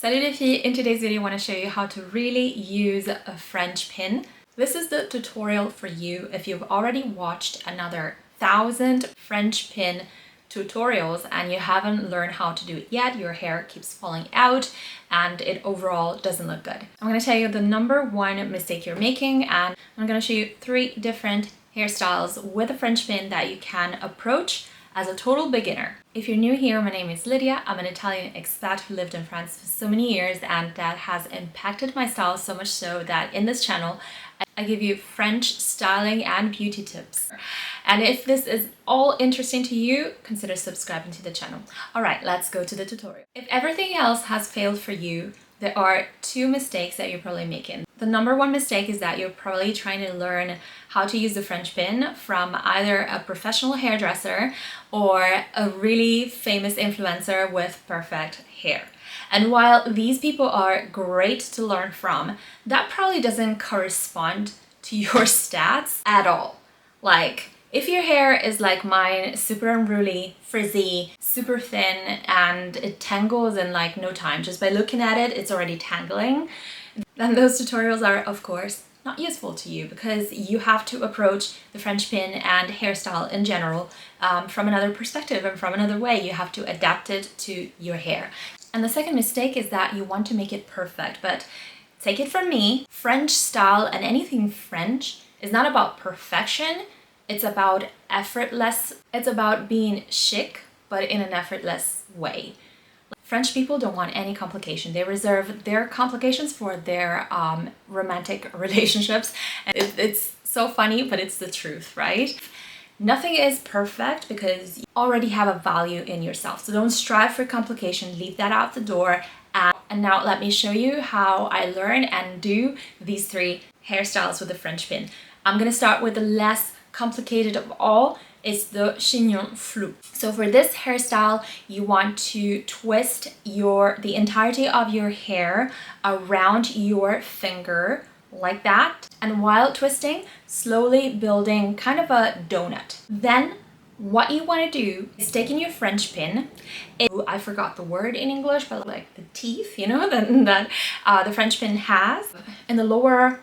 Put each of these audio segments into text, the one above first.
Salut les filles! In today's video I want to show you how to really use a French pin. This is the tutorial for you if you've already watched another 1,000 French pin tutorials and you haven't learned how to do it yet. Your hair keeps falling out and it overall doesn't look good. I'm going to tell you the number one mistake you're making, and I'm going to show you 3 different hairstyles with a French pin that you can approach as a total beginner. If you're new here, my name is Lydia. I'm an Italian expat who lived in France for so many years, and that has impacted my style so much so that in this channel I give you French styling and beauty tips. And if this is all interesting to you, consider subscribing to the channel. Alright, let's go to the tutorial. If everything else has failed for you, there are 2 mistakes that you're probably making. The number one mistake is that you're probably trying to learn how to use the French pin from either a professional hairdresser or a really famous influencer with perfect hair. And while these people are great to learn from, that probably doesn't correspond to your stats at all. Like, if your hair is like mine, super unruly, frizzy, super thin, and it tangles in like no time, just by looking at it, it's already tangling, then those tutorials are, of course, not useful to you because you have to approach the French pin and hairstyle in general from another perspective and from another way. You have to adapt it to your hair. And the second mistake is that you want to make it perfect, but take it from me, French style and anything French is not about perfection. It's about effortless. It's about being chic, but in an effortless way. French people don't want any complication. They reserve their complications for their romantic relationships. And it's so funny, but it's the truth, right? Nothing is perfect because you already have a value in yourself. So don't strive for complication. Leave that out the door. And now let me show you how I learn and do these 3 hairstyles with the French pin. I'm going to start with the less complicated of all. Is the chignon flou. So for this hairstyle, you want to twist the entirety of your hair around your finger like that. And while twisting, slowly building kind of a donut. Then what you want to do is taking your French pin, I forgot the word in English, but like the teeth, you know, that the French pin has in the lower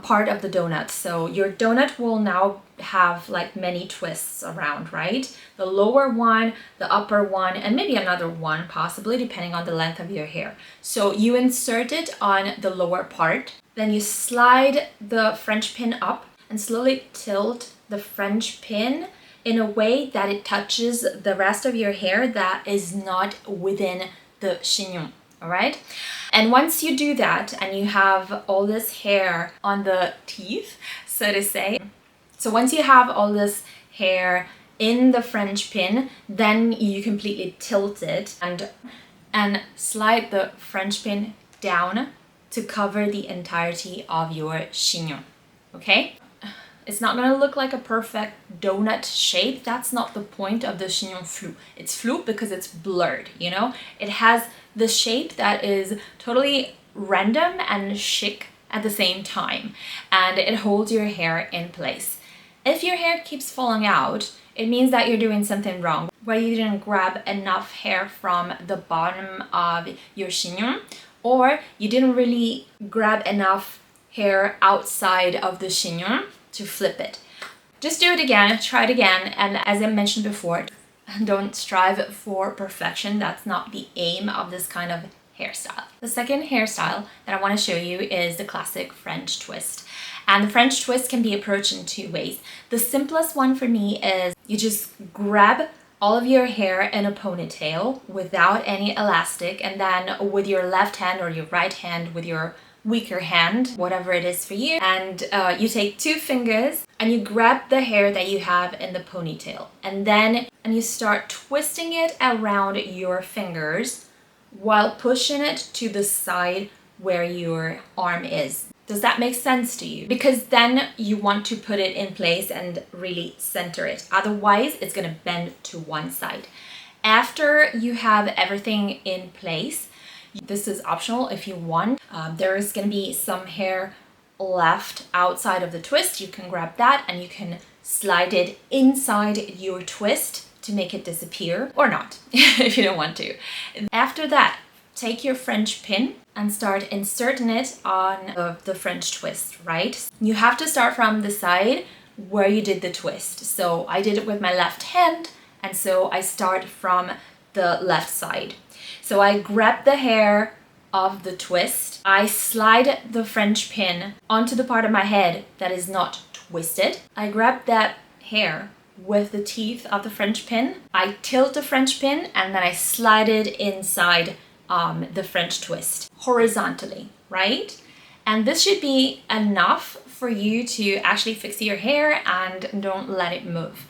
part of the donut. So your donut will now have like many twists around, right? The lower one, the upper one, and maybe another one possibly depending on the length of your hair. So you insert it on the lower part, then you slide the French pin up and slowly tilt the French pin in a way that it touches the rest of your hair that is not within the chignon. All right. And once you do that and you have all this hair on the teeth, so to say, so once you have all this hair in the French pin, then you completely tilt it and slide the French pin down to cover the entirety of your chignon. Okay? It's not going to look like a perfect donut shape. That's not the point of the chignon flou. It's flou because it's blurred, you know? It has the shape that is totally random and chic at the same time, and it holds your hair in place. If your hair keeps falling out, it means that you're doing something wrong, where you didn't grab enough hair from the bottom of your chignon, or you didn't really grab enough hair outside of the chignon to flip it. Just do it again, try it again, and as I mentioned before, don't strive for perfection. That's not the aim of this kind of hairstyle. The second hairstyle that I want to show you is the classic French twist. And the French twist can be approached in 2 ways. The simplest one for me is you just grab all of your hair in a ponytail without any elastic, and then with your left hand or your right hand, with your weaker hand, whatever it is for you, and you take 2 fingers and you grab the hair that you have in the ponytail, and you start twisting it around your fingers while pushing it to the side where your arm is. Does that make sense to you? Because then you want to put it in place and really center it. Otherwise, it's going to bend to one side. After you have everything in place, this is optional if you want. There is going to be some hair left outside of the twist. You can grab that and you can slide it inside your twist to make it disappear, or not if you don't want to. After that, take your French pin and start inserting it on the French twist, right? You have to start from the side where you did the twist. So I did it with my left hand, and so I start from the left side. So I grab the hair of the twist, I slide the French pin onto the part of my head that is not twisted. I grab that hair with the teeth of the French pin, I tilt the French pin, and then I slide it inside the French twist horizontally, right? And this should be enough for you to actually fix your hair and don't let it move.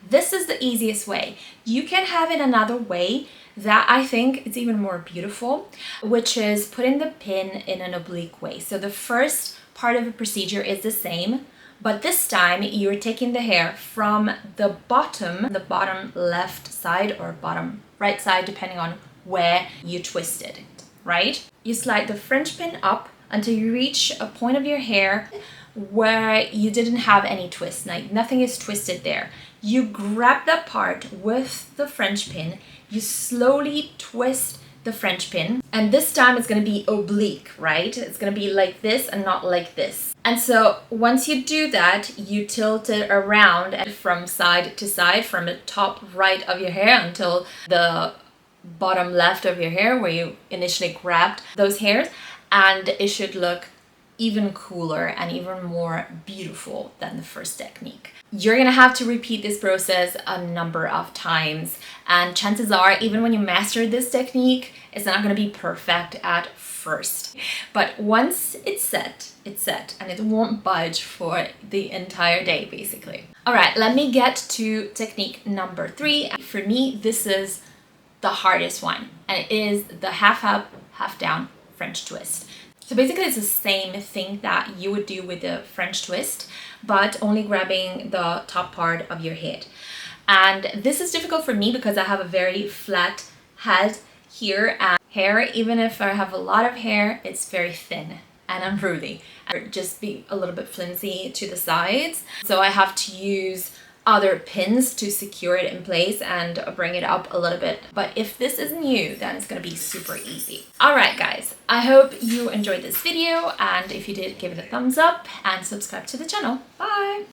This is the easiest way. You can have it another way that I think is even more beautiful, which is putting the pin in an oblique way. So the first part of the procedure is the same, but this time you're taking the hair from the bottom left side or bottom right side, depending on where you twisted it, right? You slide the French pin up until you reach a point of your hair where you didn't have any twist, like nothing is twisted there. You grab that part with the French pin, you slowly twist the French pin, and this time it's going to be oblique, right? It's going to be like this and not like this. And so once you do that, you tilt it around from side to side, from the top right of your hair until the bottom left of your hair where you initially grabbed those hairs, and it should look even cooler and even more beautiful than the first technique. You're gonna have to repeat this process a number of times, and chances are, even when you master this technique, it's not gonna be perfect at first. But once it's set, and it won't budge for the entire day, basically. All right, let me get to technique number 3. For me, this is the hardest one, and it is the half up, half down French twist. So basically it's the same thing that you would do with the French twist, but only grabbing the top part of your head. And this is difficult for me because I have a very flat head here, and hair, even if I have a lot of hair, it's very thin and unruly, and just be a little bit flimsy to the sides. So I have to use other pins to secure it in place and bring it up a little bit. But if this is new, then it's gonna be super easy. All right, guys, I hope you enjoyed this video, and if you did, give it a thumbs up and subscribe to the channel. Bye.